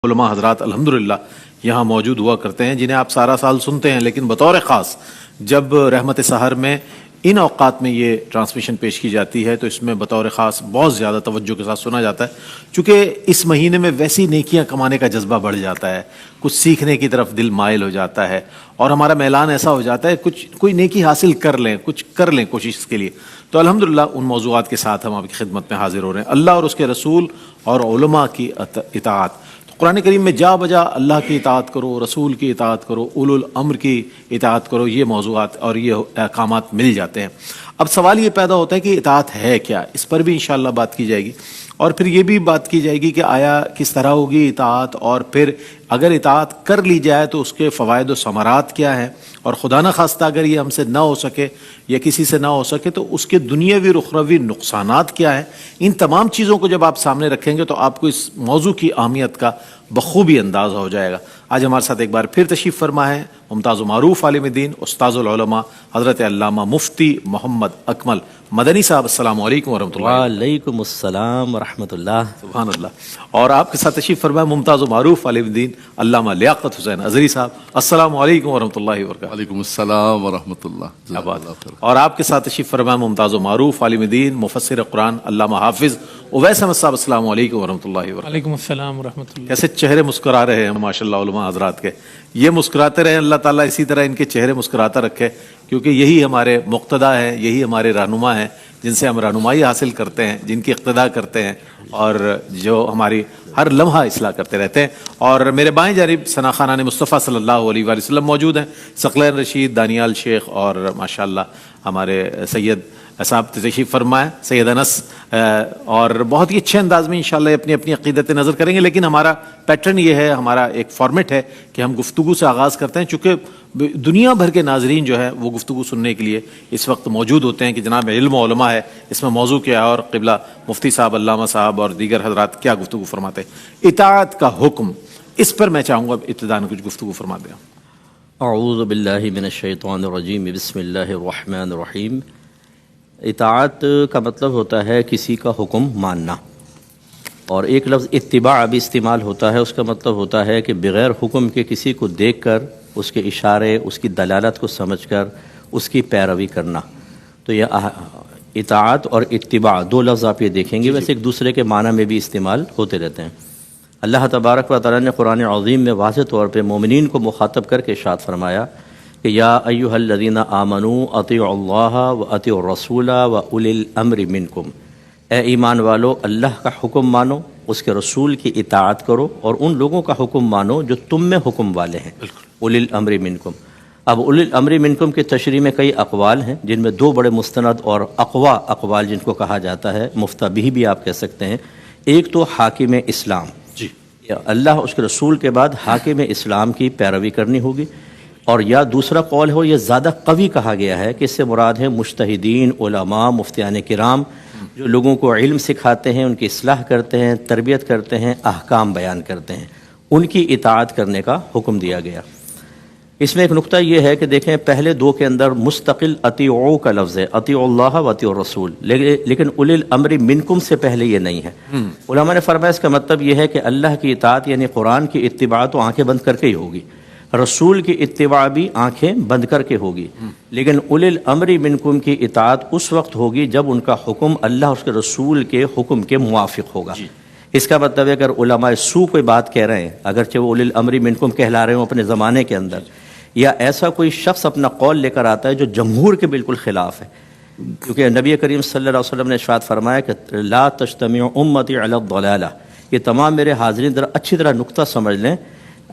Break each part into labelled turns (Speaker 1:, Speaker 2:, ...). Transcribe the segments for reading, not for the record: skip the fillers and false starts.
Speaker 1: علماء حضرات الحمدللہ یہاں موجود ہوا کرتے ہیں جنہیں آپ سارا سال سنتے ہیں، لیکن بطور خاص جب رحمت سحر میں ان اوقات میں یہ ٹرانسمیشن پیش کی جاتی ہے تو اس میں بطور خاص بہت زیادہ توجہ کے ساتھ سنا جاتا ہے، چونکہ اس مہینے میں ویسی نیکیاں کمانے کا جذبہ بڑھ جاتا ہے، کچھ سیکھنے کی طرف دل مائل ہو جاتا ہے اور ہمارا میلان ایسا ہو جاتا ہے کوئی نیکی حاصل کر لیں، کچھ کر لیں کوشش اس کے لیے۔ تو الحمدللہ ان موضوعات کے ساتھ ہم آپ کی خدمت میں حاضر ہو رہے ہیں، اللہ اور اس کے رسول اور علماء کی اطاعت۔ قرآن کریم میں جا بجا اللہ کی اطاعت کرو، رسول کی اطاعت کرو، اولو الامر کی اطاعت کرو، یہ موضوعات اور یہ احکامات مل جاتے ہیں۔ اب سوال یہ پیدا ہوتا ہے کہ اطاعت ہے کیا، اس پر بھی انشاءاللہ بات کی جائے گی، اور پھر یہ بھی بات کی جائے گی کہ آیا کس طرح ہوگی اطاعت، اور پھر اگر اطاعت کر لی جائے تو اس کے فوائد و ثمرات کیا ہیں، اور خدا نہ خواستہ اگر یہ ہم سے نہ ہو سکے یا کسی سے نہ ہو سکے تو اس کے دنیاوی اور اخروی نقصانات کیا ہیں۔ ان تمام چیزوں کو جب آپ سامنے رکھیں گے تو آپ کو اس موضوع کی اہمیت کا بخوبی اندازہ ہو جائے گا۔ آج ہمارے ساتھ ایک بار پھر تشریف فرما ہے ممتاز و معروف عالم دین، استاذ العلماء حضرت علامہ مفتی محمد اکمل مدنی صاحب۔ السلام علیکم ورحمۃ اللہ۔
Speaker 2: وعلیکم السلام ورحمۃ اللہ۔
Speaker 1: سبحان اللہ۔ اور آپ کے ساتھ تشریف فرما ہے ممتاز و معروف عالم دین علامہ لیاقت حسین اظہری صاحب۔ السلام علیکم ورحمۃ اللہ وبرکاتہ۔
Speaker 3: وعلیکم السلام ورحمۃ اللہ۔
Speaker 1: اور آپ کے ساتھ تشریف فرما ہے ممتاز و معروف عالم دین مفسر قرآن علامہ حافظ اویس احمد صاحب۔ السلام علیکم ورحمۃ اللہ وبرکاتہ۔
Speaker 4: وعلیکم السلام ورحمۃ اللہ۔
Speaker 1: کیسے چہرے مسکرا رہے ہیں ماشاء اللہ علماء حضرات کے، یہ مسکراتے رہیں، اللہ تعالیٰ اسی طرح ان کے چہرے مسکراتا رکھے، کیونکہ یہی ہمارے مقتدا ہیں، یہی ہمارے رہنما ہیں جن سے ہم رہنمائی حاصل کرتے ہیں، جن کی اقتداء کرتے ہیں اور جو ہماری ہر لمحہ اصلاح کرتے رہتے ہیں۔ اور میرے بائیں جانب ثنا خانان مصطفیٰ صلی اللہ علیہ وآلہ وسلم موجود ہیں، ثقلین رشید، دانیال شیخ اور ماشاءاللہ ہمارے سید صاحب تشریف فرما ہے، سید انس، اور بہت ہی اچھے انداز میں انشاءاللہ اپنی اپنی عقیدت نظر کریں گے۔ لیکن ہمارا پیٹرن یہ ہے، ہمارا ایک فارمیٹ ہے کہ ہم گفتگو سے آغاز کرتے ہیں، چونکہ دنیا بھر کے ناظرین جو ہے وہ گفتگو سننے کے لیے اس وقت موجود ہوتے ہیں کہ جناب علم و علماء ہے، اس میں موضوع کیا ہے اور قبلہ مفتی صاحب، علامہ صاحب اور دیگر حضرات کیا گفتگو فرماتے ہیں۔ اطاعت کا حکم، اس پر میں چاہوں گا ابتداءً کچھ گفتگو فرما دیں۔
Speaker 2: اعوذ باللہ من الشیطان الرجیم، بسم اللہ الرحمن الرحیم۔ اطاعت کا مطلب ہوتا ہے کسی کا حکم ماننا، اور ایک لفظ اتباع بھی استعمال ہوتا ہے، اس کا مطلب ہوتا ہے کہ بغیر حکم کے کسی کو دیکھ کر اس کے اشارے، اس کی دلالت کو سمجھ کر اس کی پیروی کرنا۔ تو یہ اطاعت اور اتباع دو لفظ آپ یہ دیکھیں گے، ویسے ایک دوسرے کے معنی میں بھی استعمال ہوتے رہتے ہیں۔ اللہ تبارک و تعالیٰ نے قرآن عظیم میں واضح طور پہ مومنین کو مخاطب کر کے ارشاد فرمایا کہ یا ایھا الذین آمنوا اطیعوا اللہ و اطیعوا الرسول و اولی الامر منکم، اے ایمان والو اللہ کا حکم مانو، اس کے رسول کی اطاعت کرو، اور ان لوگوں کا حکم مانو جو تم میں حکم والے ہیں، اولی الامر منکم۔ اب اولی الامر منکم کی تشریح میں کئی اقوال ہیں، جن میں دو بڑے مستند اور اقوا اقوال جن کو کہا جاتا ہے، مفتبی بھی آپ کہہ سکتے ہیں۔ ایک تو حاکم اسلام،
Speaker 1: جی،
Speaker 2: اللہ اس کے رسول کے بعد حاکم اسلام کی پیروی کرنی ہوگی، اور یا دوسرا قول ہو، یہ زیادہ قوی کہا گیا ہے کہ اس سے مراد ہے مجتہدین، علماء، مفتیان کرام، جو لوگوں کو علم سکھاتے ہیں، ان کی اصلاح کرتے ہیں، تربیت کرتے ہیں، احکام بیان کرتے ہیں، ان کی اطاعت کرنے کا حکم دیا گیا۔ اس میں ایک نقطہ یہ ہے کہ دیکھیں پہلے دو کے اندر مستقل اطیعوا کا لفظ ہے، اطیعوا اللہ و اطیعوا الرسول، لیکن اولی الامر منکم سے پہلے یہ نہیں ہے۔ علماء نے فرمایا اس کا مطلب یہ ہے کہ اللہ کی اطاعت یعنی قرآن کی اتباع تو آنکھیں بند کر کے ہی ہوگی، رسول کی اتباع بھی آنکھیں بند کر کے ہوگی، لیکن اولی الامر منکم کی اطاعت اس وقت ہوگی جب ان کا حکم اللہ اس کے رسول کے حکم کے موافق ہوگا۔ اس کا مطلب ہے اگر علماء سو کوئی بات کہہ رہے ہیں، اگرچہ وہ اولی الامر منکم کہلا رہے ہوں اپنے زمانے کے اندر، یا ایسا کوئی شخص اپنا قول لے کر آتا ہے جو جمہور کے بالکل خلاف ہے، کیونکہ نبی کریم صلی اللہ علیہ وسلم نے ارشاد فرمایا کہ لا تجتمع امتی علی الضلالہ، یہ تمام میرے حاضرین ذرا اچھی طرح نقطہ سمجھ لیں،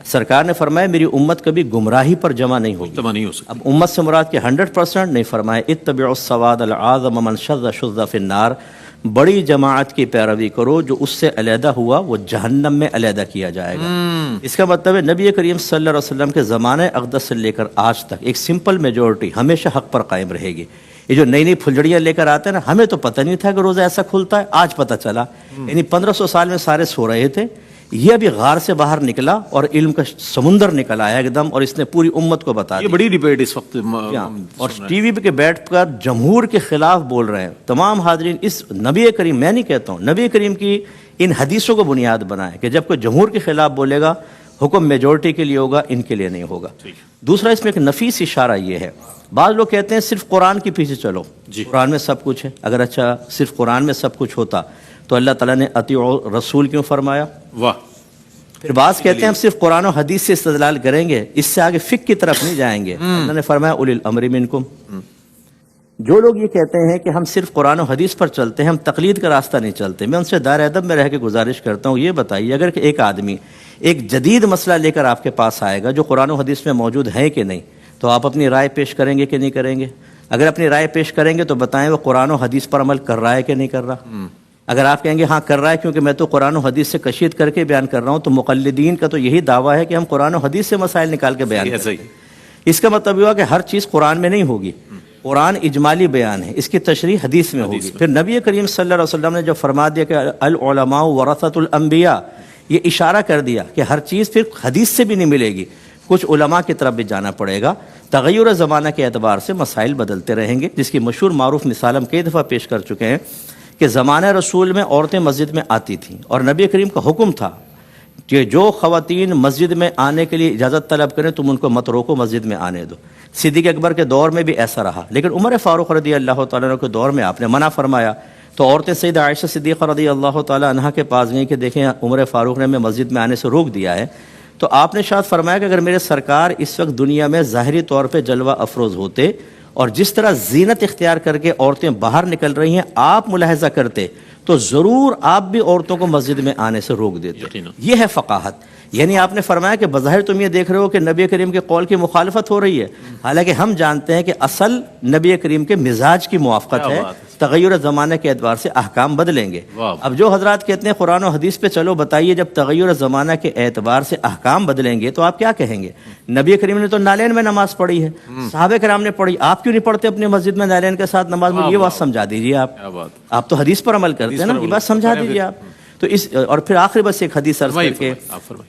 Speaker 2: سرکار نے فرمایا میری امت کبھی گمراہی پر جمع نہیں ہوگی۔
Speaker 1: نہیں ہو سکتا۔
Speaker 2: اب امت سے مراد کہ 100% نہیں، فرمایا اتبعوا السواد العظم من شذ شذ فی النار، بڑی جماعت کی پیروی کرو، جو اس سے علیحدہ ہوا وہ جہنم میں علیحدہ کیا جائے گا۔ اس کا مطلب ہے نبی کریم صلی اللہ علیہ وسلم کے زمانہ اقدس سے لے کر آج تک ایک سمپل میجورٹی ہمیشہ حق پر قائم رہے گی۔ یہ جو نئی نئی پھلجڑیاں لے کر آتے ہیں نا، ہمیں تو پتہ نہیں تھا کہ روزہ ایسا کھلتا ہے، آج پتہ چلا، یعنی 1500 سال میں سارے سو رہے تھے، یہ ابھی غار سے باہر نکلا اور علم کا سمندر نکل آیا ایک دم، اور اس نے پوری امت کو بتا
Speaker 1: یہ
Speaker 2: دیا.
Speaker 1: بڑی ڈیبیٹ اس وقت
Speaker 2: اور ٹی وی پہ کے بیٹھ کر جمہور کے خلاف بول رہے ہیں. تمام حاضرین، اس نبی کریم، میں نہیں کہتا ہوں، نبی کریم کی ان حدیثوں کو بنیاد بنائیں کہ جب کوئی جمہور کے خلاف بولے گا حکم میجورٹی کے لیے ہوگا، ان کے لیے نہیں ہوگا. دوسرا اس میں ایک نفیس اشارہ یہ ہے، بعض لوگ کہتے ہیں صرف قرآن کے پیچھے چلو، قرآن میں سب کچھ ہے. اگر اچھا صرف قرآن میں سب کچھ ہوتا تو اللہ تعالیٰ نے اطیعوا رسول کیوں فرمایا؟
Speaker 1: واہ.
Speaker 2: پھر بعض کہتے ہیں ہم صرف قرآن و حدیث سے استدلال کریں گے، اس سے آگے فقہ کی طرف نہیں جائیں گے. اللہ نے فرمایا اولی الامر منکم. جو لوگ یہ کہتے ہیں کہ ہم صرف قرآن و حدیث پر چلتے ہیں، ہم تقلید کا راستہ نہیں چلتے، میں ان سے دائرہ ادب میں رہ کے گزارش کرتا ہوں، یہ بتائیے اگر کہ ایک آدمی ایک جدید مسئلہ لے کر آپ کے پاس آئے گا جو قرآن و حدیث میں موجود ہے کہ نہیں، تو آپ اپنی رائے پیش کریں گے کہ نہیں کریں گے؟ اگر اپنی رائے پیش کریں گے تو بتائیں وہ قرآن و حدیث پر عمل کر رہا ہے کہ نہیں کر رہا. اگر آپ کہیں گے ہاں کر رہا ہے کیونکہ میں تو قرآن و حدیث سے کشید کر کے بیان کر رہا ہوں، تو مقلدین کا تو یہی دعویٰ ہے کہ ہم قرآن و حدیث سے مسائل نکال کے بیان کریں. اس کا مطلب یہ ہوا کہ ہر چیز قرآن میں نہیں ہوگی، قرآن اجمالی بیان ہے، اس کی تشریح حدیث میں ہوگی. پھر نبی کریم صلی اللہ علیہ وسلم نے جب فرما دیا کہ العلماء ورثۃ الانبیاء، یہ اشارہ کر دیا کہ ہر چیز پھر حدیث سے بھی نہیں ملے گی، کچھ علماء کی طرف بھی جانا پڑے گا. تغیر زمانہ کے اعتبار سے مسائل بدلتے رہیں گے، جس کی مشہور معروف مثال ہم کئی دفعہ پیش کر چکے ہیں کہ زمانہ رسول میں عورتیں مسجد میں آتی تھیں اور نبی کریم کا حکم تھا کہ جو خواتین مسجد میں آنے کے لیے اجازت طلب کریں تم ان کو مت روکو، مسجد میں آنے دو. صدیق اکبر کے دور میں بھی ایسا رہا، لیکن عمر فاروق رضی اللہ تعالیٰ عنہ کے دور میں آپ نے منع فرمایا. تو عورتیں سیدہ عائشہ صدیقہ رضی اللہ تعالیٰ عنہ کے پاس گئیں کہ دیکھیں عمر فاروق نے ہمیں مسجد میں آنے سے روک دیا ہے. تو آپ نے شاید فرمایا کہ اگر میرے سرکار اس وقت دنیا میں ظاہری طور پہ جلوہ افروز ہوتے اور جس طرح زینت اختیار کر کے عورتیں باہر نکل رہی ہیں آپ ملاحظہ کرتے تو ضرور آپ بھی عورتوں کو مسجد میں آنے سے روک دیتے. یہ ہے فقاہت. یعنی آپ نے فرمایا کہ بظاہر تم یہ دیکھ رہے ہو کہ نبی کریم کے قول کی مخالفت ہو رہی ہے، حالانکہ ہم جانتے ہیں کہ اصل نبی کریم کے مزاج کی موافقت ہے. تغیر زمانہ کے اعتبار سے احکام بدلیں گے. اب جو حضرات کہتے ہیں قرآن و حدیث پہ چلو، بتائیے جب تغیر زمانہ کے اعتبار سے احکام بدلیں گے تو آپ کیا کہیں گے؟ نبی کریم نے تو نالین میں نماز پڑھی ہے، صحابہ کرام نے پڑھی، آپ کیوں نہیں پڑھتے اپنی مسجد میں نالین کے ساتھ نماز؟ میں یہ بات سمجھا دیجیے. آپ تو حدیث پر عمل کرتے ہیں نا، یہ بات سمجھا دیجیے آپ. تو اس اور پھر آخری بس ایک حدیث عرض کر کے،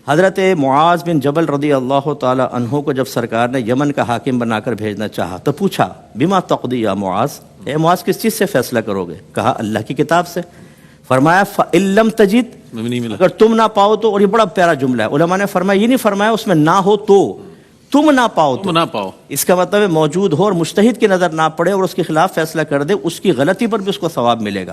Speaker 2: حضرت معاذ بن جبل رضی اللہ تعالی عنہ کو جب سرکار نے یمن کا حاکم بنا کر بھیجنا چاہا تو پوچھا بما تقضی یا معاذ، اے معاذ کس چیز سے فیصلہ کرو گے؟ کہا اللہ کی کتاب سے. فرمایا فَإِن لَمْ تَجِدْ، اگر تم نہ پاؤ تو. اور یہ بڑا پیارا جملہ ہے، علماء نے فرمایا یہ نہیں فرمایا اس میں نہ ہو تو، تم نہ پاؤ تو
Speaker 1: نہ پاؤ.
Speaker 2: اس کا مطلب ہے موجود ہو اور مجتہد کی نظر نہ پڑے اور اس کے خلاف فیصلہ کر دے، اس کی غلطی پر بھی اس کو ثواب ملے گا.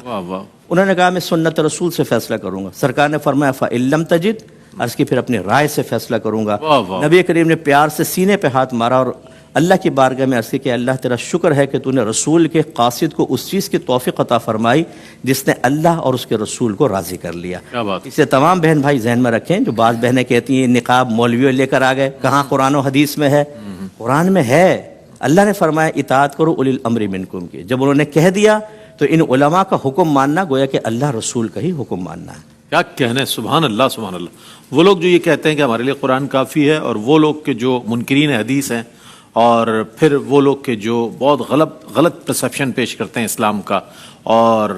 Speaker 2: انہوں نے کہا میں سنت رسول سے فیصلہ کروں گا. سرکار نے فرمایا فَإِن لَمْ تَجِدْ، عرض کی پھر اپنی رائے سے فیصلہ کروں گا. نبی کریم نے پیار سے سینے پہ ہاتھ مارا اور اللہ کی بارگاہ میں عرض کی کہ اللہ تیرا شکر ہے کہ تو نے رسول کے قاصد کو اس چیز کی توفیق عطا فرمائی جس نے اللہ اور اس کے رسول کو راضی کر لیا. اسے تمام بہن بھائی ذہن میں رکھیں. جو بعض بہنیں کہتی ہیں نقاب مولویوں لے کر آ گئے، کہاں قرآن و حدیث میں ہے؟ قرآن میں ہے. اللہ نے فرمایا اطاعت کرو اولی الامر منکم کی. جب انہوں نے کہہ دیا تو ان علماء کا حکم ماننا گویا کہ اللہ رسول کا ہی حکم ماننا ہے.
Speaker 1: کیا کہنا ہے، سبحان اللہ سبحان اللہ. وہ لوگ جو یہ کہتے ہیں کہ ہمارے لیے قرآن کافی ہے، اور وہ لوگ کے جو منکرین حدیث ہیں، اور پھر وہ لوگ کے جو بہت غلط پرسیپشن پیش کرتے ہیں اسلام کا اور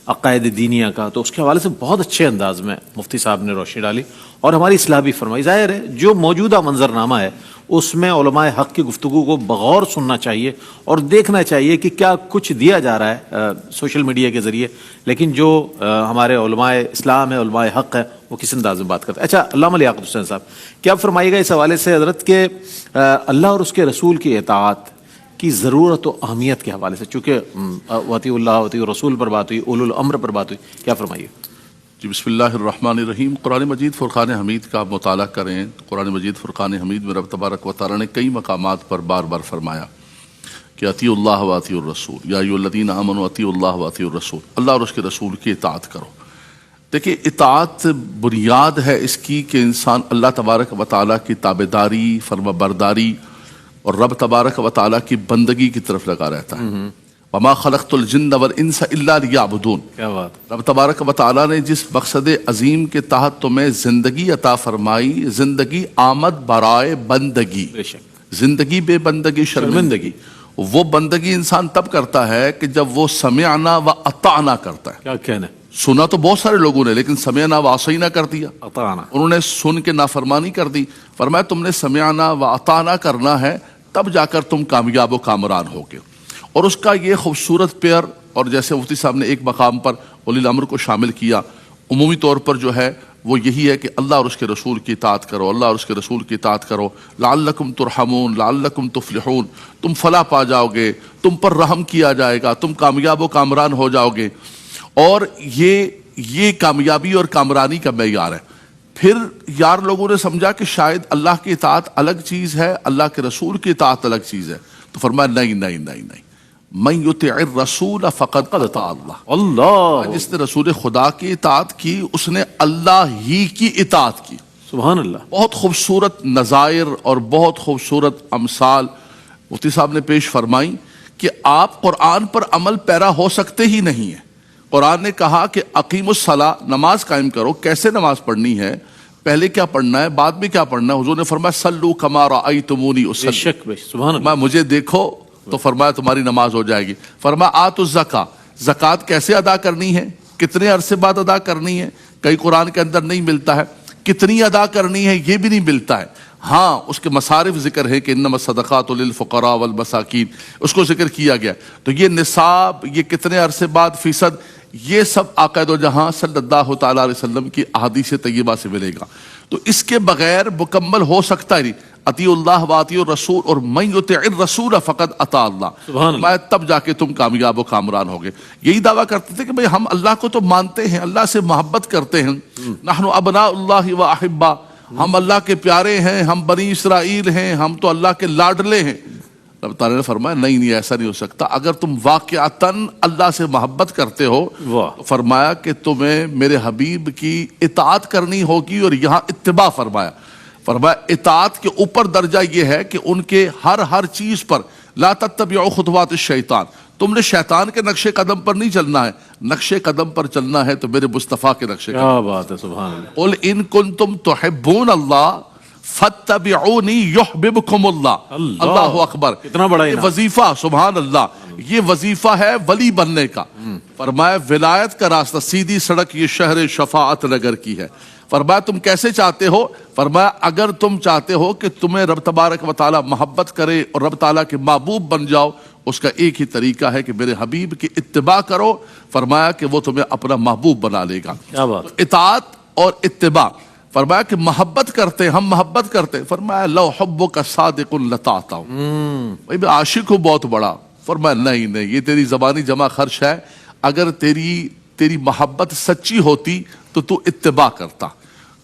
Speaker 1: عقائد دینیہ کا، تو اس کے حوالے سے بہت اچھے انداز میں مفتی صاحب نے روشنی ڈالی اور ہماری اصلاح بھی فرمائی. ظاہر ہے جو موجودہ منظرنامہ ہے اس میں علماء حق کی گفتگو کو بغور سننا چاہیے اور دیکھنا چاہیے کہ کیا کچھ دیا جا رہا ہے سوشل میڈیا کے ذریعے، لیکن جو ہمارے علماء اسلام ہے، علماء حق ہے، وہ کس انداز میں بات کرتے ہیں. اچھا علامہ لیاقت حسین صاحب کیا فرمائیے گا اس حوالے سے حضرت کہ اللہ اور اس کے رسول کی اطاعت کی ضرورت و اہمیت کے حوالے سے، چونکہ اطیعوا اللہ اطیعوا الرسول پر بات ہوئی، اولو الامر پر بات ہوئی، کیا فرمائیے؟
Speaker 3: جی بسم اللہ الرحمن الرحیم. قرآن مجید فرقان حمید کا آپ مطالعہ کریں. قرآن مجید فرقان حمید میں رب تبارک و تعالیٰ نے کئی مقامات پر بار بار فرمایا کہ اطیعوا اللہ و اطیعوا الرسول، یا ایھا الذین آمنوا اطیعوا اللہ و اطیعوا الرسول. اللہ اور اس کے رسول کی اطاعت کرو. دیکھیں اطاعت بنیاد ہے اس کی کہ انسان اللہ تبارک و تعالیٰ کی تابعداری، فرما برداری اور رب تبارک و تعالیٰ کی بندگی کی طرف لگا رہتا ہے. وما خلقت الجن والانس الا لیعبدون.
Speaker 1: کیا بات.
Speaker 3: رب تبارک و تعالیٰ نے جس مقصد عظیم کے تحت تمہیں زندگی عطا فرمائی، زندگی آمد برائے بندگی، زندگی بے بندگی شرمندگی. وہ بندگی انسان تب کرتا ہے کہ جب وہ سمعنا و اطعنا کرتا ہے.
Speaker 1: کیا کہنا ہے.
Speaker 3: سنا تو بہت سارے لوگوں نے، لیکن سمعنا و عصینا کر دیا،
Speaker 1: اطعنا،
Speaker 3: انہوں نے سن کے نافرمانی کر دی۔ فرمایا تم نے سمعنا و اطعنا کرنا ہے، تب جا کر تم کامیاب و کامران ہوگے۔ اور اس کا یہ خوبصورت پیئر، اور جیسے مفتی صاحب نے ایک مقام پر اولی الامر کو شامل کیا، عمومی طور پر جو ہے وہ یہی ہے کہ اللہ اور اس کے رسول کی اطاعت کرو، اللہ اور اس کے رسول کی اطاعت کرو، لعلکم ترحمون، لعلکم تفلحون، تم فلاح پا جاؤ گے، تم پر رحم کیا جائے گا، تم کامیاب و کامران ہو جاؤ گے۔ اور یہ کامیابی اور کامرانی کا معیار ہے۔ پھر یار لوگوں نے سمجھا کہ شاید اللہ کی اطاعت الگ چیز ہے، اللہ کے رسول کی اطاعت الگ چیز ہے، تو فرمایا نہیں نہیں نہیں نہیں، من یطع الرسول فقد اطاع اللہ،
Speaker 1: اللہ،
Speaker 3: جس نے رسول خدا کی اطاعت کی اس نے اللہ ہی کی اطاعت کی۔
Speaker 1: سبحان اللہ۔
Speaker 3: بہت خوبصورت نظائر اور بہت خوبصورت امثال مفتی صاحب نے پیش فرمائی کہ آپ قرآن پر عمل پیرا ہو سکتے ہی نہیں ہیں۔ قرآن نے کہا کہ اقیم الصلاۃ، نماز قائم کرو۔ کیسے نماز پڑھنی ہے، پہلے کیا پڑھنا ہے، بعد میں کیا پڑھنا ہے؟ حضور نے فرمایا صلو کما رأیتمونی
Speaker 1: بے
Speaker 3: اصلی،
Speaker 1: شک بے شک، سبحان اللہ۔
Speaker 3: فرمایا مجھے دیکھو تو فرمایا تمہاری نماز ہو جائے گی۔ فرمایا آتوا الزکاۃ، زکوٰۃ کیسے ادا کرنی ہے، کتنے عرصے بعد ادا کرنی ہے، کئی قرآن کے اندر نہیں ملتا ہے، کتنی ادا کرنی ہے یہ بھی نہیں ملتا ہے۔ ہاں اس کے مصارف ذکر ہے کہ انما الصدقات للفقراء والمساکین، اس کو ذکر کیا گیا۔ تو یہ نصاب، یہ کتنے عرصے بعد فیصد، یہ سب آقا دو جہاں صلی اللہ تعالیٰ علیہ وسلم کی احادیث طیبہ سے ملے گا۔ تو اس کے بغیر مکمل ہو سکتا ہی نہیں۔ اطیع اللہ و اطیع الرسول، اور من یطع الرسول فقد اطاع اللہ،
Speaker 1: سبحان اللہ۔
Speaker 3: تب جا کے تم کامیاب و کامران ہوگے۔ یہی دعویٰ کرتے تھے کہ بھئی ہم اللہ کو تو مانتے ہیں، اللہ سے محبت کرتے ہیں، نحن ابناء اللہ و احبا، ہم اللہ کے پیارے ہیں، ہم بنی اسرائیل ہیں، ہم تو اللہ کے لاڈلے ہیں۔ رب تعالیٰ نے فرمایا نہیں ایسا نہیں ہو سکتا۔ اگر تم واقعتاً اللہ سے محبت کرتے ہو تو فرمایا کہ تمہیں میرے حبیب کی اطاعت کرنی ہوگی، اور یہاں اتباع فرمایا۔ فرمایا اطاعت کے اوپر درجہ یہ ہے کہ ان کے ہر چیز پر لا تتبعوا خطوات الشیطان، تم نے شیطان کے نقش قدم پر نہیں چلنا ہے، نقش قدم پر چلنا ہے تو میرے مصطفیٰ کے نقش قدم۔
Speaker 1: کیا بات ہے، سبحان اللہ۔
Speaker 3: قل ان کنتم تحبون اللہ فاتبعونی یحببکم اللہ۔ اللہ اکبر،
Speaker 1: کتنا بڑا
Speaker 3: یہ
Speaker 1: انعام۔
Speaker 3: وظیفہ، سبحان اللہ، یہ وظیفہ ہے ولی بننے کا۔ فرمایا ولایت کا راستہ، سیدھی سڑک یہ شہر شفاعت نگر کی ہے۔ فرمایا تم کیسے چاہتے ہو؟ فرمایا اگر تم چاہتے ہو کہ تمہیں رب تبارک و تعالیٰ محبت کرے اور رب تعالیٰ کے محبوب بن جاؤ، اس کا ایک ہی طریقہ ہے کہ میرے حبیب کی اتباع کرو۔ فرمایا کہ وہ تمہیں اپنا محبوب بنا لے گا۔
Speaker 1: کیا بات۔
Speaker 3: اطاعت اور اتباع، فرمایا کہ محبت کرتے، ہم محبت کرتے، فرمایا لو حبک صادق لطاعتہ، بھائی میں عاشق ہوں بہت بڑا۔ فرمایا نہیں نہیں، یہ تیری زبانی جمع خرچ ہے، اگر تیری محبت سچی ہوتی تو اتباع کرتا۔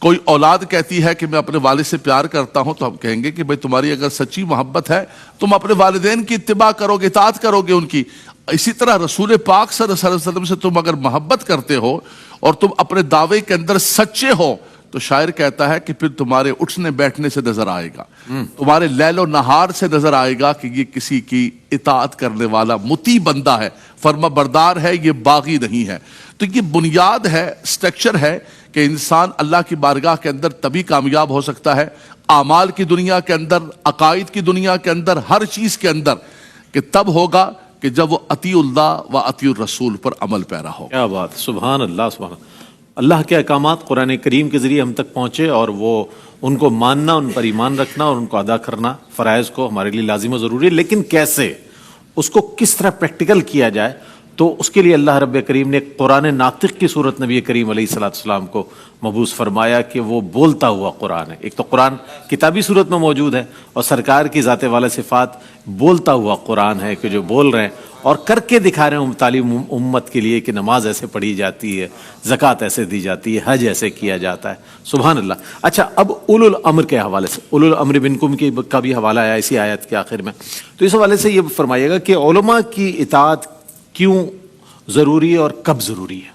Speaker 3: کوئی اولاد کہتی ہے کہ میں اپنے والد سے پیار کرتا ہوں، تو ہم کہیں گے کہ بھئی تمہاری اگر سچی محبت ہے تم اپنے والدین کی اتباع کرو گے، اطاعت کرو گے ان کی۔ اسی طرح رسول پاک صلی اللہ علیہ وسلم سے تم اگر محبت کرتے ہو اور تم اپنے دعوے کے اندر سچے ہو، تو شاعر کہتا ہے کہ پھر تمہارے اٹھنے بیٹھنے سے نظر آئے گا، تمہارے لیل و نہار سے نظر آئے گا کہ یہ کسی کی اطاعت کرنے والا مطیع بندہ ہے، فرما بردار ہے، یہ باغی نہیں ہے۔ تو یہ بنیاد ہے، سٹرکچر ہے کہ انسان اللہ کی بارگاہ کے اندر تبھی کامیاب ہو سکتا ہے، اعمال کی دنیا کے اندر، عقائد کی دنیا کے اندر، ہر چیز کے اندر، کہ تب ہوگا کہ جب وہ اطیع اللہ و اطیع الرسول پر عمل پیرا ہو۔
Speaker 1: کیا بات، سبحان اللہ، سبحان اللہ۔ اللہ کے احکامات قرآن کریم کے ذریعے ہم تک پہنچے، اور وہ ان کو ماننا، ان پر ایمان رکھنا اور ان کو ادا کرنا فرائض کو ہمارے لیے لازم و ضروری ہے۔ لیکن کیسے، اس کو کس طرح پریکٹیکل کیا جائے، تو اس کے لیے اللہ رب کریم نے ایک قرآن ناطق کی صورت نبی کریم علیہ السلام کو مبعوث فرمایا کہ وہ بولتا ہوا قرآن ہے۔ ایک تو قرآن کتابی صورت میں موجود ہے، اور سرکار کی ذات والا صفات بولتا ہوا قرآن ہے کہ جو بول رہے ہیں اور کر کے دکھا رہے ہیں تعلیم امت کے لیے کہ نماز ایسے پڑھی جاتی ہے، زکوٰۃ ایسے دی جاتی ہے، حج ایسے کیا جاتا ہے۔ سبحان اللہ۔ اچھا، اب اولو الامر کے حوالے سے، اولو الامر منکم کا بھی حوالہ آیا اسی آیت کے آخر میں، تو اس حوالے سے یہ فرمائیے گا کہ علماء کی اطاعت کیوں ضروری ہے اور کب ضروری ہے؟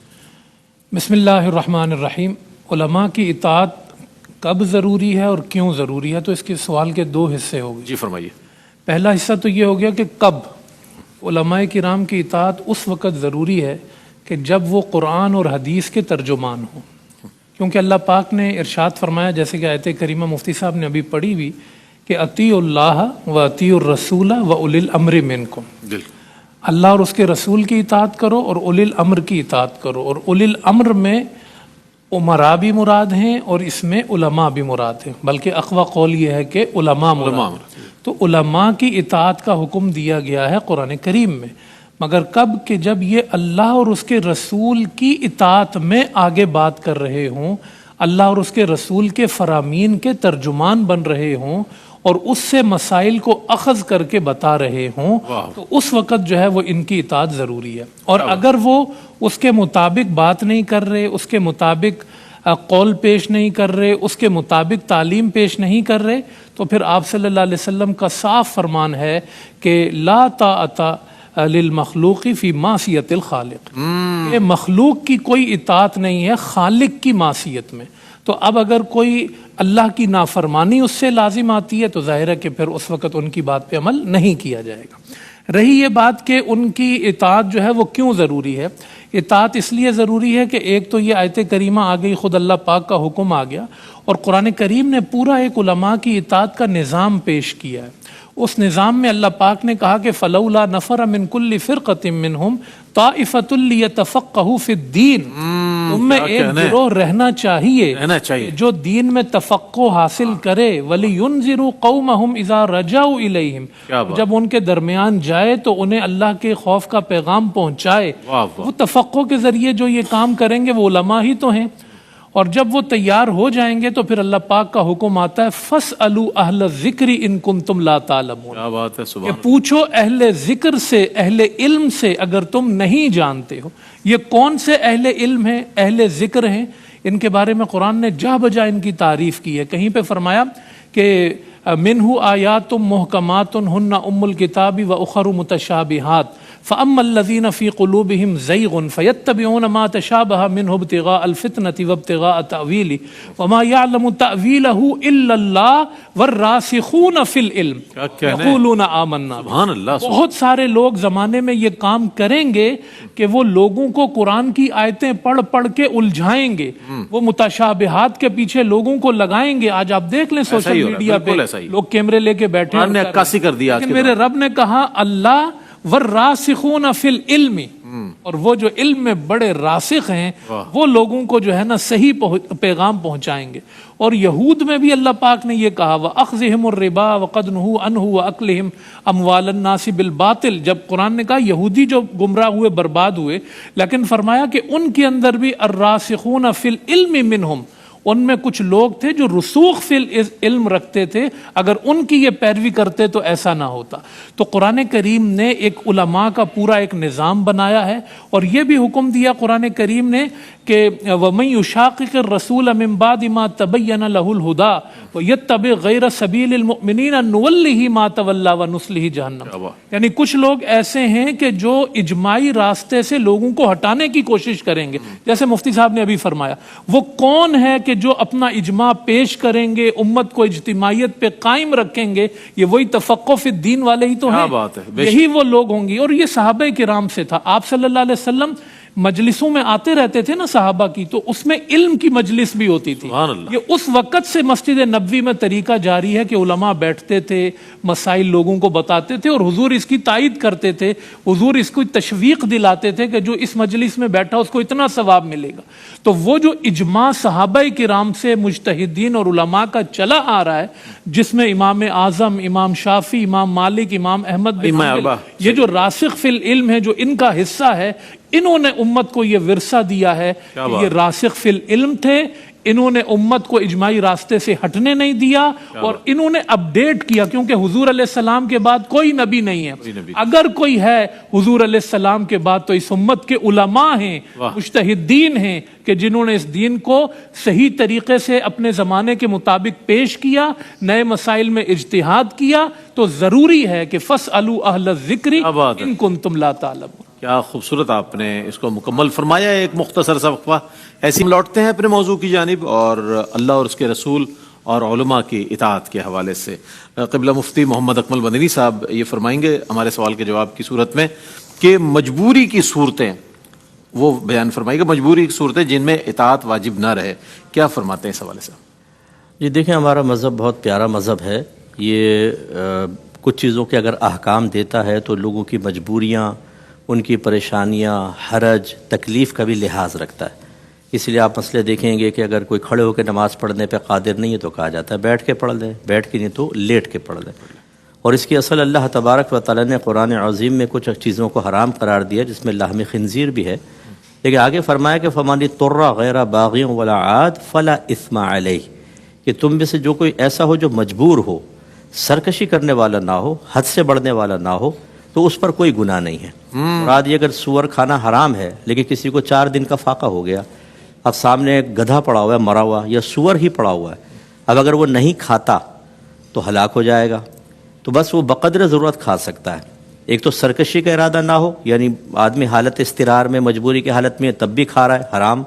Speaker 4: بسم اللہ الرحمن الرحیم۔ علماء کی اطاعت کب ضروری ہے اور کیوں ضروری ہے، تو اس کے سوال کے دو حصے ہو گئے۔
Speaker 1: جی فرمائیے۔
Speaker 4: پہلا حصہ تو یہ ہو گیا کہ کب علماء کرام کی اطاعت اس وقت ضروری ہے کہ جب وہ قرآن اور حدیث کے ترجمان ہوں، کیونکہ اللہ پاک نے ارشاد فرمایا، جیسے کہ آیت کریمہ مفتی صاحب نے ابھی پڑھی ہوئی، کہ اطیعوا اللہ و اطیعوا الرسول و اولی الامر منکم۔ اللہ اور اس کے رسول کی اطاعت کرو اور اولی الامر کی اطاعت کرو، اور اولی الامر میں امراء بھی مراد ہیں اور اس میں علماء بھی مراد ہیں، بلکہ اقوی قول یہ ہے کہ علماء مراد ہیں۔ تو علماء کی اطاعت کا حکم دیا گیا ہے قرآن کریم میں، مگر کب کہ جب یہ اللہ اور اس کے رسول کی اطاعت میں آگے بات کر رہے ہوں، اللہ اور اس کے رسول کے فرامین کے ترجمان بن رہے ہوں اور اس سے مسائل کو اخذ کر کے بتا رہے ہوں، تو اس وقت جو ہے وہ ان کی اطاعت ضروری ہے۔ اور اگر وہ اس کے مطابق بات نہیں کر رہے، اس کے مطابق قول پیش نہیں کر رہے، اس کے مطابق تعلیم پیش نہیں کر رہے، تو پھر آپ صلی اللہ علیہ وسلم کا صاف فرمان ہے کہ لا طاعۃ للمخلوق فی معصیت الخالق، یہ مخلوق کی کوئی اطاعت نہیں ہے خالق کی معصیت میں۔ تو اب اگر کوئی اللہ کی نافرمانی اس سے لازم آتی ہے تو ظاہر ہے کہ پھر اس وقت ان کی بات پہ عمل نہیں کیا جائے گا۔ رہی یہ بات کہ ان کی اطاعت جو ہے وہ کیوں ضروری ہے، اطاعت اس لیے ضروری ہے کہ ایک تو یہ آیت کریمہ آ گئی، خود اللہ پاک کا حکم آ گیا، اور قرآن کریم نے پورا ایک علماء کی اطاعت کا نظام پیش کیا ہے۔ اس نظام میں اللہ پاک نے کہا کہ فلولا نفر من کل فرقۃ منہم طائفۃ لیتفقہوا فی الدین، تم میں ایک گروہ رہنا چاہیے جو دین میں تفقہ حاصل کرے، وَلِيُنذِرُوا قَوْمَهُمْ إِذَا رَجَعُوا إِلَيْهِمْ، جب ان کے درمیان جائے تو انہیں اللہ کے خوف کا پیغام پہنچائے۔ وہ تفقہ کے ذریعے جو یہ کام کریں گے وہ علماء ہی تو ہیں، اور جب وہ تیار ہو جائیں گے تو پھر اللہ پاک کا حکم آتا ہے فَاسْأَلُوا أَهْلَ الذِّكْرِ إِن كُنتُمْ لَا تَعْلَمُونَ،
Speaker 1: کیا بات ہے،
Speaker 4: کہ پوچھو اہل ذکر سے، اہل علم سے اگر تم نہیں جانتے ہو۔ یہ کون سے اہل علم ہیں، اہل ذکر ہیں؟ ان کے بارے میں قرآن نے جا بجا ان کی تعریف کی ہے۔ کہیں پہ فرمایا کہ منہ آیات محکمات ہن ام الکتاب و اخر متشابہات فاما الذین فی قلوبہم زیغ فیتبعون ما تشابہ منہ ابتغاء الفتنة وابتغاء تأویلہ وما یعلم تأویلہ الا اللہ والراسخون فی العلم یقولون آمنا۔
Speaker 1: سبحان اللہ۔
Speaker 4: بہت سارے لوگ زمانے میں یہ کام کریں گے کہ وہ لوگوں کو قرآن کی آیتیں پڑھ پڑھ کے الجھائیں گے، وہ متشابہات کے پیچھے لوگوں کو لگائیں گے۔ آج آپ دیکھ لیں سوشل میڈیا پہ لوگ کیمرے لے کے بیٹھے
Speaker 1: قرآن نے عکاسی کر دیا،
Speaker 4: لیکن میرے رب نے کہا اللہ والراسخون فی العلم، اور وہ جو علم میں بڑے راسخ ہیں وہ لوگوں کو جو ہے نا صحیح پیغام پہنچائیں گے۔ اور یہود میں بھی اللہ پاک نے یہ کہا وَأَخْذِهِمُ الرِّبَا وَقَدْ نُهُوا عَنْهُ وَأَكْلِهِمْ أَمْوَالَ النَّاسِ بِالْبَاطِلِ، جب قرآن نے کہا یہودی جو گمراہ ہوئے برباد ہوئے، لیکن فرمایا کہ ان کے اندر بھی الراسخون فی العلم منہم، ان میں کچھ لوگ تھے جو رسوخ فی العلم رکھتے تھے، اگر ان کی یہ پیروی کرتے تو ایسا نہ ہوتا۔ تو قرآن کریم نے ایک علماء کا پورا ایک نظام بنایا ہے، اور یہ بھی حکم دیا قرآن کریم نے کہ وَمَن يُشَاقِقِ الرَّسُولَ مِن بَعْدِ مَا تَبَيَّنَ لَهُ الْهُدَىٰ وَيَتَّبِعْ غَيْرَ سَبِيلِ الْمُؤْمِنِينَ نُوَلِّهِ مَا تَوَلَّىٰ وَنُصْلِهِ جَهَنَّمَ۔ یعنی کچھ لوگ ایسے ہیں کہ جو اجماعی راستے سے لوگوں کو ہٹانے کی کوشش کریں گے، جیسے مفتی صاحب نے ابھی فرمایا۔ وہ کون ہے کہ جو اپنا اجماع پیش کریں گے، امت کو اجتماعیت پہ قائم رکھیں گے؟ یہ وہی تفقہ فی الدین والے ہی تو ہیں، یہی وہ لوگ ہوں گے۔ اور یہ صحابہ کرام سے تھا، آپ صلی اللہ علیہ وسلم مجلسوں میں آتے رہتے تھے نا صحابہ کی، تو اس میں علم کی مجلس بھی ہوتی تھی۔ یہ اس وقت سے مسجد نبوی میں طریقہ جاری ہے کہ علماء بیٹھتے تھے، مسائل لوگوں کو بتاتے تھے، اور حضور اس کی تائید کرتے تھے، حضور اس کو تشویق دلاتے تھے کہ جو اس مجلس میں بیٹھا اس کو اتنا ثواب ملے گا۔ تو وہ جو اجماع صحابہ کرام سے مجتہدین اور علماء کا چلا آ رہا ہے، جس میں امام اعظم، امام شافعی، امام مالک، امام احمد بن حنبل، یہ جو راسخ فی العلم ہے، جو ان کا حصہ ہے، انہوں نے امت کو یہ ورثہ دیا ہے کہ یہ راسخ فی العلم تھے، انہوں نے امت کو اجماعی راستے سے ہٹنے نہیں دیا، اور انہوں نے اپڈیٹ کیا، کیونکہ حضور علیہ السلام کے بعد کوئی نبی نہیں ہے۔ اگر کوئی ہے حضور علیہ السلام کے بعد تو اس امت کے علماء ہیں، مجتہدین ہیں، کہ جنہوں نے اس دین کو صحیح طریقے سے اپنے زمانے کے مطابق پیش کیا، نئے مسائل میں اجتہاد کیا۔ تو ضروری ہے کہ فَاسْأَلُوا أَهْلَ الذِّكْرِ إِن كُنتُمْ لَا تَعْلَمُونَ۔
Speaker 1: کیا خوبصورت آپ نے اس کو مکمل فرمایا، ایک مختصر سا وقفہ۔ ایسے ہم لوٹتے ہیں اپنے موضوع کی جانب، اور اللہ اور اس کے رسول اور علماء کی اطاعت کے حوالے سے قبلہ مفتی محمد اکمل مدنی صاحب یہ فرمائیں گے ہمارے سوال کے جواب کی صورت میں کہ مجبوری کی صورتیں وہ بیان فرمائے گا، مجبوری کی صورتیں جن میں اطاعت واجب نہ رہے، کیا فرماتے ہیں اس حوالے سے؟
Speaker 2: جی دیکھیں، ہمارا مذہب بہت پیارا مذہب ہے۔ یہ کچھ چیزوں کے اگر احکام دیتا ہے تو لوگوں کی مجبوریاں ان کی پریشانیاں، حرج، تکلیف کا بھی لحاظ رکھتا ہے. اس لیے آپ مسئلے دیکھیں گے کہ اگر کوئی کھڑے ہو کے نماز پڑھنے پہ قادر نہیں ہے تو کہا جاتا ہے بیٹھ کے پڑھ لے، بیٹھ کے نہیں تو لیٹ کے پڑھ لے. اور اس کی اصل اللہ تبارک و تعالیٰ نے قرآن عظیم میں کچھ چیزوں کو حرام قرار دیا جس میں لحم خنزیر بھی ہے، لیکن آگے فرمایا کہ فَمَنِ اضْطُرَّ غَيْرَ بَاغٍ وَلَا عَادٍ فَلَا إِثْمَ عَلَيْهِ، کہ تم میں سے جو کوئی ایسا ہو جو مجبور ہو، سرکشی کرنے والا نہ ہو، حد سے بڑھنے والا نہ ہو، تو اس پر کوئی گناہ نہیں ہے. مراد یہ اگر سور کھانا حرام ہے لیکن کسی کو 4 دن کا فاقہ ہو گیا، اب سامنے ایک گدھا پڑا ہوا ہے مرا ہوا یا سور ہی پڑا ہوا ہے، اب اگر وہ نہیں کھاتا تو ہلاک ہو جائے گا، تو بس وہ بقدر ضرورت کھا سکتا ہے. ایک تو سرکشی کا ارادہ نہ ہو، یعنی آدمی حالت اضطرار میں مجبوری کی حالت میں تب بھی کھا رہا ہے حرام،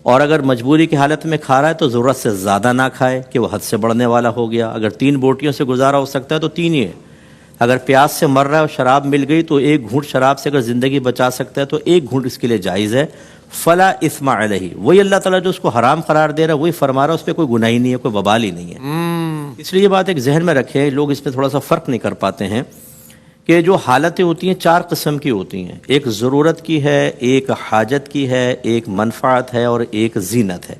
Speaker 2: اور اگر مجبوری کی حالت میں کھا رہا ہے تو ضرورت سے زیادہ نہ کھائے کہ وہ حد سے بڑھنے والا ہو گیا. اگر 3 بوٹیوں سے گزارا ہو سکتا ہے تو 3 ہی ہے. اگر پیاس سے مر رہا ہے اور شراب مل گئی تو 1 گھونٹ شراب سے اگر زندگی بچا سکتا ہے تو 1 گھونٹ اس کے لیے جائز ہے. فلا اثم علیہ، وہی اللہ تعالیٰ جو اس کو حرام قرار دے رہا ہے وہی فرما رہا ہے، اس پہ کوئی گناہ ہی نہیں ہے، کوئی وبال ہی نہیں ہے. اس لیے یہ بات ایک ذہن میں رکھیں، لوگ اس میں تھوڑا سا فرق نہیں کر پاتے ہیں کہ جو حالتیں ہوتی ہیں 4 قسم کی ہوتی ہیں. ایک ضرورت کی ہے، ایک حاجت کی ہے، ایک منفعت ہے اور ایک زینت ہے،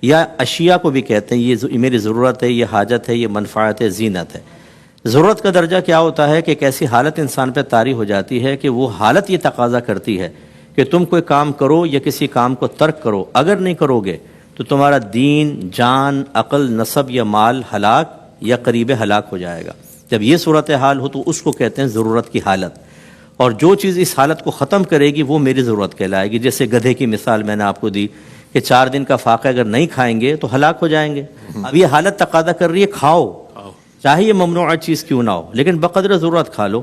Speaker 2: یا اشیاء کو بھی کہتے ہیں یہ میری ضرورت ہے، یہ حاجت ہے، یہ منفعت ہے، زینت ہے. ضرورت کا درجہ کیا ہوتا ہے کہ ایک ایسی حالت انسان پہ طاری ہو جاتی ہے کہ وہ حالت یہ تقاضا کرتی ہے کہ تم کوئی کام کرو یا کسی کام کو ترک کرو، اگر نہیں کرو گے تو تمہارا دین، جان، عقل، نسب یا مال ہلاک یا قریب ہلاک ہو جائے گا. جب یہ صورتحال ہو تو اس کو کہتے ہیں ضرورت کی حالت، اور جو چیز اس حالت کو ختم کرے گی وہ میری ضرورت کہلائے گی. جیسے گدھے کی مثال میں نے آپ کو دی کہ 4 دن کا فاقہ اگر نہیں کھائیں گے تو ہلاک ہو جائیں گے. اب یہ حالت تقاضا کر رہی ہے کھاؤ، چاہے یہ ممنوع چیز کیوں نہ ہو، لیکن بقدر ضرورت کھا لو،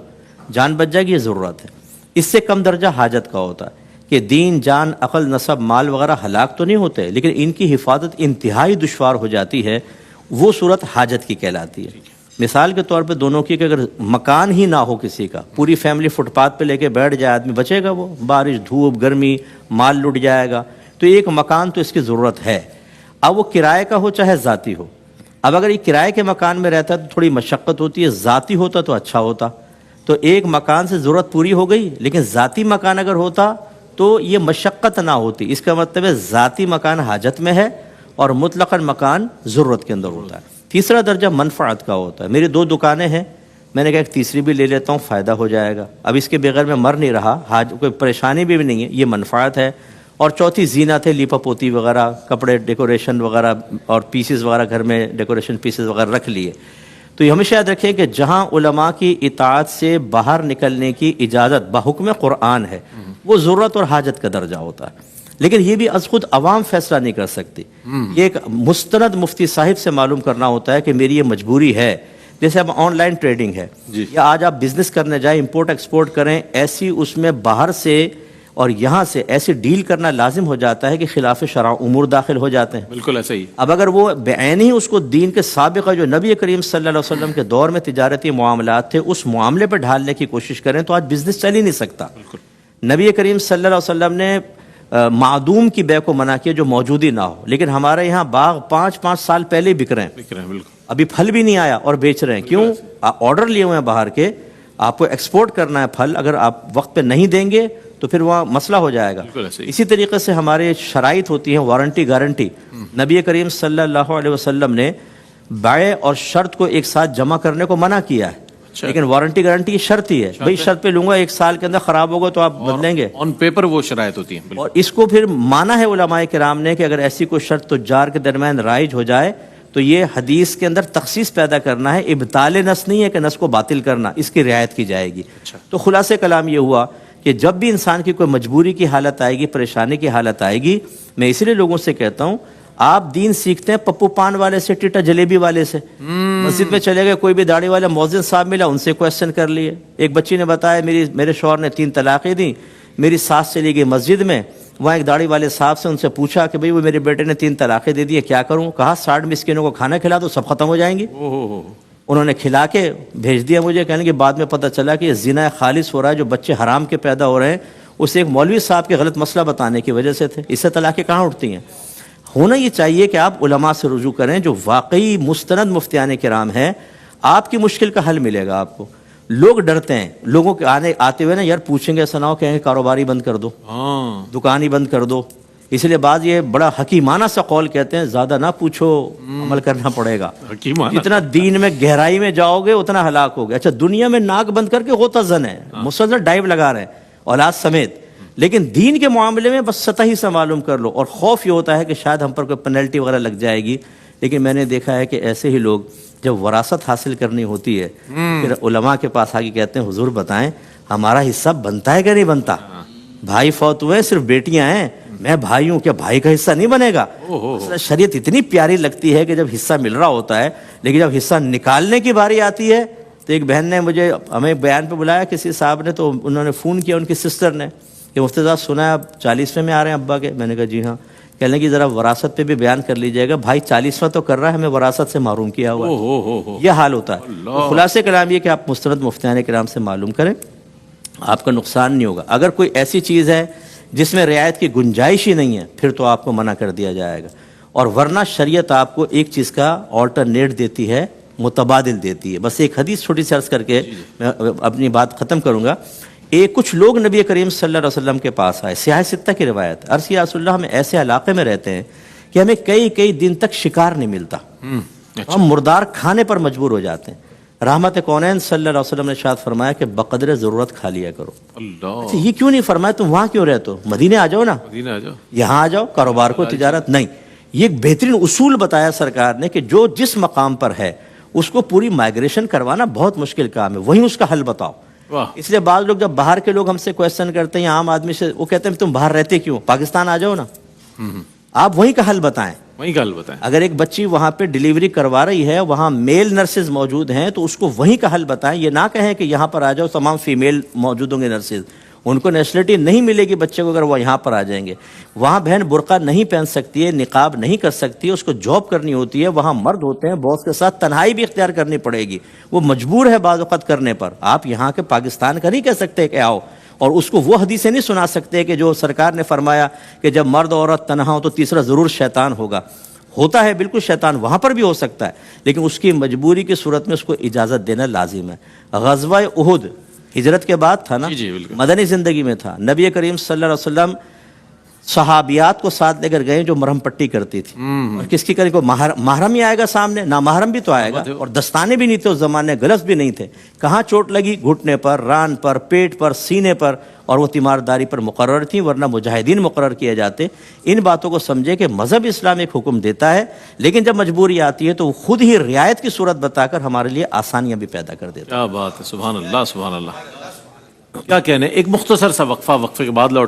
Speaker 2: جان بچ جائے گی، یہ ضرورت ہے. اس سے کم درجہ حاجت کا ہوتا ہے کہ دین، جان، عقل، نسب، مال وغیرہ ہلاک تو نہیں ہوتے لیکن ان کی حفاظت انتہائی دشوار ہو جاتی ہے، وہ صورت حاجت کی کہلاتی ہے. مثال کے طور پہ دونوں کی کہ اگر مکان ہی نہ ہو کسی کا، پوری فیملی فٹ پاتھ پہ لے کے بیٹھ جائے، آدمی بچے گا؟ وہ بارش، دھوپ، گرمی، مال لٹ جائے گا. تو ایک مکان تو اس کی ضرورت ہے، اب وہ کرائے کا ہو چاہے ذاتی ہو. اب اگر یہ کرائے کے مکان میں رہتا ہے تو تھوڑی مشقت ہوتی ہے، ذاتی ہوتا تو اچھا ہوتا. تو ایک مکان سے ضرورت پوری ہو گئی، لیکن ذاتی مکان اگر ہوتا تو یہ مشقت نہ ہوتی. اس کا مطلب ہے ذاتی مکان حاجت میں ہے اور مطلقاً مکان ضرورت کے اندر ہوتا ہے. تیسرا درجہ منفعت کا ہوتا ہے. میری 2 دکانیں ہیں، میں نے کہا ایک تیسری بھی لے لیتا ہوں، فائدہ ہو جائے گا. اب اس کے بغیر میں مر نہیں رہا، کوئی پریشانی بھی نہیں ہے، یہ منفعت ہے. اور چوتھی زینت ہے، لیپا پوتی وغیرہ، کپڑے، ڈیکوریشن وغیرہ اور پیسز وغیرہ گھر میں ڈیکوریشن پیسز وغیرہ رکھ لیے. تو یہ ہمیشہ یاد رکھیں کہ جہاں علماء کی اطاعت سے باہر نکلنے کی اجازت بحکم قرآن ہے وہ ضرورت اور حاجت کا درجہ ہوتا ہے. لیکن یہ بھی از خود عوام فیصلہ نہیں کر سکتی، یہ ایک مستند مفتی صاحب سے معلوم کرنا ہوتا ہے کہ میری یہ مجبوری ہے. جیسے اب آن لائن ٹریڈنگ ہے یا آج آپ بزنس کرنے جائیں، امپورٹ ایکسپورٹ کریں، ایسی اس میں باہر سے اور یہاں سے ایسی ڈیل کرنا لازم ہو جاتا ہے کہ خلاف شرع امور داخل ہو جاتے ہیں.
Speaker 1: بالکل ایسا ہی.
Speaker 2: اب اگر وہ بعین ہی اس کو دین کے سابقہ جو نبی کریم صلی اللہ علیہ وسلم کے دور میں تجارتی معاملات تھے اس معاملے پہ ڈھالنے کی کوشش کریں تو آج بزنس چل ہی نہیں سکتا. نبی کریم صلی اللہ علیہ وسلم نے معدوم کی بے کو منع کیا جو موجودی نہ ہو، لیکن ہمارے یہاں باغ 5 سال پہلے بک رہے ہیں، ابھی پھل بھی نہیں آیا اور بیچ رہے ہیں. کیوں؟ آرڈر لیے ہوئے ہیں باہر کے، آپ کو ایکسپورٹ کرنا ہے پھل، اگر آپ وقت پہ نہیں دیں گے تو پھر وہاں مسئلہ ہو جائے گا. اسی طریقے سے ہمارے شرائط ہوتی ہیں، وارنٹی گارنٹی. نبی کریم صلی اللہ علیہ وسلم نے بائع اور شرط کو ایک ساتھ جمع کرنے کو منع کیا ہے، لیکن وارنٹی گارنٹی یہ شرط ہی ہے. بھائی شرط پہ لوں گا، 1 سال کے اندر خراب ہوگا تو آپ بدلیں گے.
Speaker 1: آن پیپر وہ شرائط ہوتی ہیں.
Speaker 2: اور اس کو پھر مانا ہے علماء کرام نے کہ اگر ایسی کوئی شرط تجار کے درمیان رائج ہو جائے تو یہ حدیث کے اندر تخصیص پیدا کرنا ہے، ابطال نص نہیں ہے کہ نص کو باطل کرنا، اس کی رعایت کی جائے گی. تو خلاصہ کلام یہ ہوا کہ جب بھی انسان کی کوئی مجبوری کی حالت آئے گی، پریشانی کی حالت آئے گی، میں اسی لیے لوگوں سے کہتا ہوں آپ دین سیکھتے ہیں پپو پان والے سے، ٹیٹا جلیبی والے سے. مسجد میں چلے گئے، کوئی بھی داڑھی والا مؤذن صاحب ملا، ان سے کویسچن کر لیے. ایک بچی نے بتایا میرے شوہر نے 3 طلاقیں دیں، میری ساس چلی گئی مسجد میں، وہاں ایک داڑھی والے صاحب سے ان سے پوچھا کہ بھئی وہ میرے بیٹے نے 3 طلاقیں دے دی، کیا کروں؟ کہا 60 مسکینوں کو کھانا کھلا دو، سب ختم ہو جائیں گی. انہوں نے کھلا کے بھیج دیا مجھے، کہنے کہ بعد میں پتہ چلا کہ یہ زنا خالص ہو رہا ہے، جو بچے حرام کے پیدا ہو رہے ہیں اسے ایک مولوی صاحب کے غلط مسئلہ بتانے کی وجہ سے تھے. اس سے طلاقیں کہاں اٹھتی ہیں؟ ہونا یہ چاہیے کہ آپ علماء سے رجوع کریں جو واقعی مستند مفتیان کرام ہیں، آپ کی مشکل کا حل ملے گا آپ کو. لوگ ڈرتے ہیں لوگوں کے آتے ہوئے نا، یار پوچھیں گے ایسا نہ ہو کہیں گے کاروبار ہی بند کر دو،
Speaker 1: ہاں
Speaker 2: دکان ہی بند کر دو. اس لیے بعض یہ بڑا حکیمانہ سا قول کہتے ہیں، زیادہ نہ پوچھو، عمل کرنا پڑے گا.
Speaker 1: حکیمانہ.
Speaker 2: جتنا دین میں گہرائی میں جاؤ گے اتنا ہلاک ہوگے. اچھا دنیا میں ناک بند کر کے ہوتا زن ہے، مسلسل ڈائیو لگا رہے ہیں اولاد سمیت، لیکن دین کے معاملے میں بس سطحی سے معلوم کر لو. اور خوف یہ ہوتا ہے کہ شاید ہم پر کوئی پینلٹی وغیرہ لگ جائے گی. لیکن میں نے دیکھا ہے کہ ایسے ہی لوگ جب وراثت حاصل کرنی ہوتی ہے پھر علماء کے پاس آگے کہتے ہیں حضور بتائیں ہمارا حصہ بنتا ہے کہ نہیں بنتا؟ بھائی فوت ہوئے، صرف بیٹیاں ہیں، میں بھائی ہوں، کیا بھائی کا حصہ نہیں بنے گا؟ شریعت اتنی پیاری لگتی ہے کہ جب حصہ مل رہا ہوتا ہے، لیکن جب حصہ نکالنے کی باری آتی ہے تو ایک بہن نے مجھے ہمیں بیان پہ بلایا کسی صاحب نے، تو انہوں نے فون کیا ان کی سسٹر نے کہ مفتی صاحب سنا ہے آپ 40ویں میں آ رہے ہیں ابا کے. میں نے کہا جی ہاں. کہنے لگی ذرا وراثت پہ بھی بیان کر لیجئے گا، بھائی 40واں تو کر رہا ہے، ہمیں وراثت سے محروم کیا ہوا ہے. یہ حال ہوتا ہے. تو خلاصے کلام یہ کہ آپ مستند مفتیان کرام سے معلوم کریں، آپ کا نقصان نہیں ہوگا. اگر کوئی ایسی چیز ہے جس میں رعایت کی گنجائش ہی نہیں ہے پھر تو آپ کو منع کر دیا جائے گا. اور ورنہ شریعت آپ کو ایک چیز کا آلٹرنیٹ دیتی ہے، متبادل دیتی ہے. بس ایک حدیث چھوٹی سی عرض کر کے میں اپنی بات ختم کروں گا. کچھ لوگ نبی کریم صلی اللہ علیہ وسلم کے پاس آئے، سیاہ ستہ کی روایت. عرض کیا رسول اللہ ہم ایسے علاقے میں رہتے ہیں کہ ہمیں کئی دن تک شکار نہیں ملتا، ہم مردار کھانے پر مجبور ہو جاتے ہیں. رحمت کونین صلی اللہ علیہ وسلم نے ارشاد فرمایا کہ بقدر ضرورت کھا لیا کرو.
Speaker 1: اللہ.
Speaker 2: اچھا یہ کیوں نہیں فرمایا تم وہاں کیوں رہتے ہو؟ مدینے آ جاؤ نا،
Speaker 1: مدینہ آ جاؤ.
Speaker 2: یہاں آ جاؤ، کاروبار کو تجارت نہیں. یہ ایک بہترین اصول بتایا سرکار نے کہ جو جس مقام پر ہے اس کو پوری مائگریشن کروانا بہت مشکل کام ہے، وہیں اس کا حل بتاؤ.
Speaker 1: واہ.
Speaker 2: اس لیے بعض لوگ جب باہر کے لوگ ہم سے کویسچن کرتے ہیں یا عام آدمی سے، وہ کہتے ہیں تم باہر رہتے کیوں؟ پاکستان آ جاؤ نا، آپ وہیں کا حل بتائیں.
Speaker 1: وہیں کا حل بتائیں.
Speaker 2: اگر ایک بچی وہاں پہ ڈیلیوری کروا رہی ہے، وہاں میل نرسز موجود ہیں تو اس کو وہیں کا حل بتائیں. یہ نہ کہیں کہ یہاں پر آ جاؤ تمام فیمیل موجود ہوں گے نرسز، ان کو نیشنلٹی نہیں ملے گی بچے کو اگر وہ یہاں پر آ جائیں گے. وہاں بہن برقع نہیں پہن سکتی ہے، نقاب نہیں کر سکتی ہے، اس کو جاب کرنی ہوتی ہے. وہاں مرد ہوتے ہیں، باس کے ساتھ تنہائی بھی اختیار کرنی پڑے گی، وہ مجبور ہے بعض اوقات کرنے پر. آپ یہاں کے پاکستان کا نہیں کہہ سکتے کہ آؤ، اور اس کو وہ حدیثیں نہیں سنا سکتے کہ جو سرکار نے فرمایا کہ جب مرد عورت تنہا ہو تو تیسرا ضرور شیطان ہوگا. ہوتا ہے بالکل، شیطان وہاں پر بھی ہو سکتا ہے، لیکن اس کی مجبوری کی صورت میں اس کو اجازت دینا لازم ہے. غزوہ احد ہجرت کے بعد تھا نا،
Speaker 1: جی بالکل.
Speaker 2: مدنی زندگی میں تھا. نبی کریم صلی اللہ علیہ وسلم صحابیات کو ساتھ لے کر گئے جو مرہم پٹی کرتی تھی. اور کس کی کریں؟ کو محرم ہی آئے گا سامنے، نامحرم بھی تو آئے گا. اور دستانے بھی نہیں تھے اس زمانے، گلفز بھی نہیں تھے. کہاں چوٹ لگی؟ گھٹنے پر، ران پر، پیٹ پر، سینے پر، اور وہ تیمارداری پر مقرر تھی، ورنہ مجاہدین مقرر کیے جاتے. ان باتوں کو سمجھے کہ مذہب اسلام ایک حکم دیتا ہے، لیکن جب مجبوری آتی ہے تو وہ خود ہی رعایت کی صورت بتا کر ہمارے لیے آسانیاں بھی پیدا کر دیتا ہے.
Speaker 1: کیا بات ہے، سبحان اللہ سبحان اللہ. کیا کہنے. ایک مختصر سا وقفے کے بعد لوٹے.